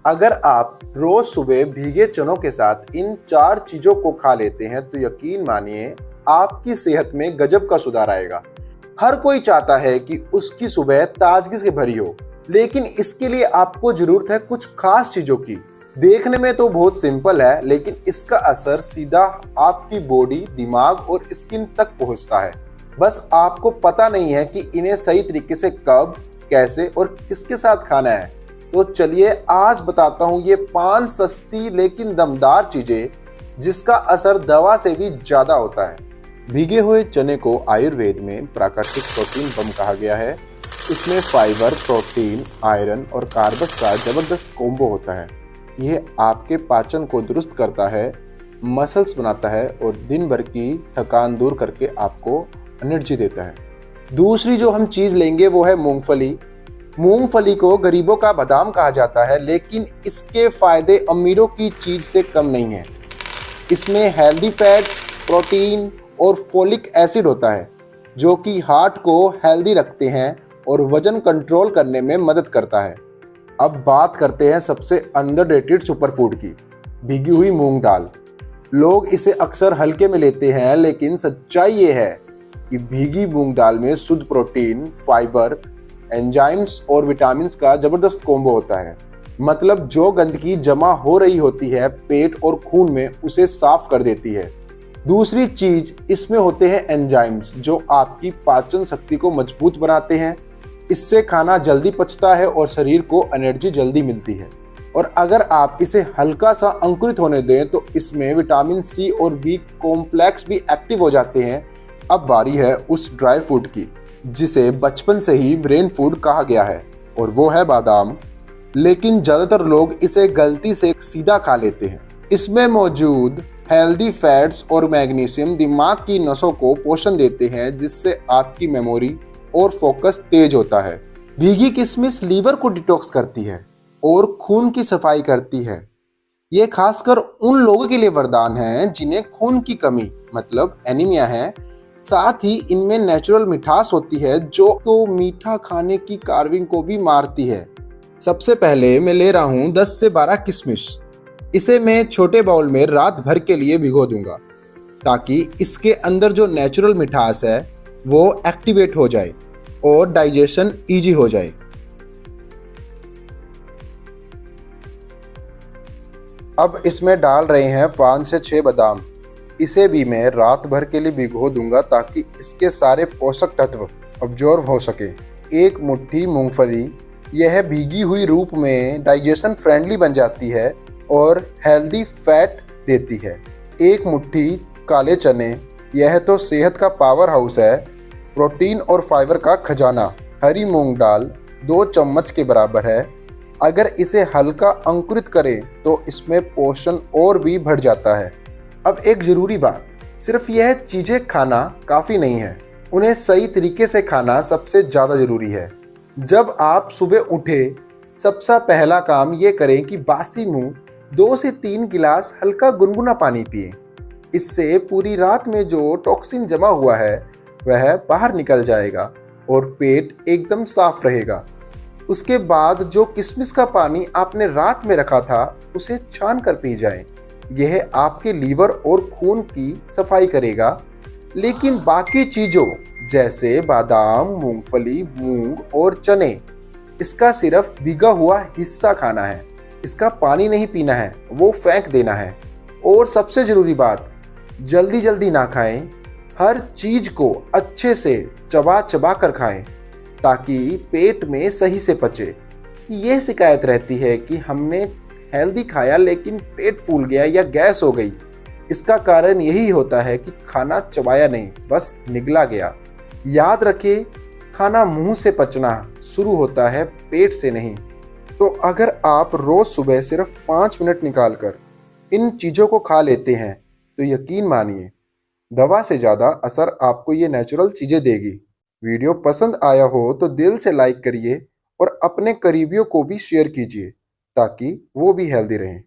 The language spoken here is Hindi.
अगर आप रोज सुबह भीगे चनों के साथ इन 4 चीजों को खा लेते हैं तो यकीन मानिए आपकी सेहत में गजब का सुधार आएगा। हर कोई चाहता है कि उसकी सुबह ताजगी से भरी हो, लेकिन इसके लिए आपको जरूरत है कुछ खास चीजों की। देखने में तो बहुत सिंपल है, लेकिन इसका असर सीधा आपकी बॉडी, दिमाग और स्किन तक पहुंचता है। बस आपको पता नहीं है कि इन्हें सही तरीके से कब, कैसे और किसके साथ खाना है। तो चलिए आज बताता हूँ ये 5 सस्ती लेकिन दमदार चीजें जिसका असर दवा से भी ज्यादा होता है। भीगे हुए चने को आयुर्वेद में प्राकृतिक प्रोटीन बम कहा गया है। इसमें फाइबर, प्रोटीन, आयरन और कार्बस का जबरदस्त कॉम्बो होता है। यह आपके पाचन को दुरुस्त करता है, मसल्स बनाता है और दिन भर की थकान दूर करके आपको एनर्जी देता है। दूसरी जो हम चीज़ लेंगे वो है मूंगफली। मूंगफली को गरीबों का बादाम कहा जाता है, लेकिन इसके फायदे अमीरों की चीज से कम नहीं है। इसमें हेल्दी फैट्स, प्रोटीन और फोलिक एसिड होता है जो कि हार्ट को हेल्दी रखते हैं और वजन कंट्रोल करने में मदद करता है। अब बात करते हैं सबसे अंडररेटेड सुपरफूड की, भीगी हुई मूंग दाल। लोग इसे अक्सर हल्के में लेते हैं, लेकिन सच्चाई ये है कि भीगी मूंग दाल में शुद्ध प्रोटीन, फाइबर, एंजाइम्स और विटामिन्स का जबरदस्त कॉम्बो होता है। मतलब जो गंदगी जमा हो रही होती है पेट और खून में, उसे साफ कर देती है। दूसरी चीज, इसमें होते हैं एंजाइम्स जो आपकी पाचन शक्ति को मजबूत बनाते हैं। इससे खाना जल्दी पचता है और शरीर को एनर्जी जल्दी मिलती है। और अगर आप इसे हल्का सा अंकुरित होने दें तो इसमें विटामिन सी और बी कॉम्प्लेक्स भी एक्टिव हो जाते हैं। अब बारी है उस ड्राई फ्रूट की जिसे बचपन से ही ब्रेन फूड कहा गया है, और वो है बादाम। लेकिन ज़्यादातर लोग इसे गलती से सीधा खा लेते हैं। इसमें मौजूद हेल्दी फैट्स और मैग्नीशियम दिमाग की नसों को पोषण देते हैं, जिससे आपकी मेमोरी और फोकस तेज होता है। भीगी किशमिश लीवर को डिटॉक्स करती है और खून की सफाई करती है। ये खासकर उन लोगों के लिए वरदान है जिन्हें खून की कमी मतलब एनीमिया है। साथ ही इनमें नेचुरल मिठास होती है जो को मीठा खाने की कार्विंग को भी मारती है। सबसे पहले मैं ले रहा हूँ 10 से 12 किशमिश। इसे मैं छोटे बाउल में रात भर के लिए भिगो दूंगा ताकि इसके अंदर जो नेचुरल मिठास है वो एक्टिवेट हो जाए और डाइजेशन इजी हो जाए। अब इसमें डाल रहे हैं 5 से 6 बादाम। इसे भी मैं रात भर के लिए भिगो दूंगा ताकि इसके सारे पोषक तत्व अब्जॉर्ब हो सके। 1 मुट्ठी मूंगफली, यह भीगी हुई रूप में डाइजेशन फ्रेंडली बन जाती है और हेल्दी फैट देती है। 1 मुट्ठी काले चने, यह तो सेहत का पावर हाउस है, प्रोटीन और फाइबर का खजाना। हरी मूंग दाल 2 चम्मच के बराबर है। अगर इसे हल्का अंकुरित करें तो इसमें पोषण और भी बढ़ जाता है। अब एक जरूरी बात, सिर्फ यह चीजें खाना काफी नहीं है, उन्हें सही तरीके से खाना सबसे ज्यादा जरूरी है। जब आप सुबह उठे, सबसे पहला काम ये करें कि बासी मुंह 2 से 3 गिलास हल्का गुनगुना पानी पिए। इससे पूरी रात में जो टॉक्सिन जमा हुआ है वह बाहर निकल जाएगा और पेट एकदम साफ रहेगा। उसके बाद जो किशमिश का पानी आपने रात में रखा था उसे छान कर पी जाएं। यह आपके लीवर और खून की सफाई करेगा। लेकिन बाकी चीज़ों जैसे बादाम, मूंगफली, मूंग और चने, इसका सिर्फ भीगा हुआ हिस्सा खाना है। इसका पानी नहीं पीना है, वो फेंक देना है। और सबसे ज़रूरी बात, जल्दी जल्दी ना खाएं। हर चीज़ को अच्छे से चबा चबा कर खाएं ताकि पेट में सही से पचे। ये शिकायत रहती है कि हमने हेल्दी खाया लेकिन पेट फूल गया या गैस हो गई। इसका कारण यही होता है कि खाना चबाया नहीं, बस निगला गया। याद रखिए, खाना मुंह से पचना शुरू होता है, पेट से नहीं। तो अगर आप रोज सुबह सिर्फ 5 मिनट निकालकर इन चीज़ों को खा लेते हैं तो यकीन मानिए दवा से ज़्यादा असर आपको ये नेचुरल चीज़ें देगी। वीडियो पसंद आया हो तो दिल से लाइक करिए और अपने करीबियों को भी शेयर कीजिए ताकि वो भी हेल्दी रहें।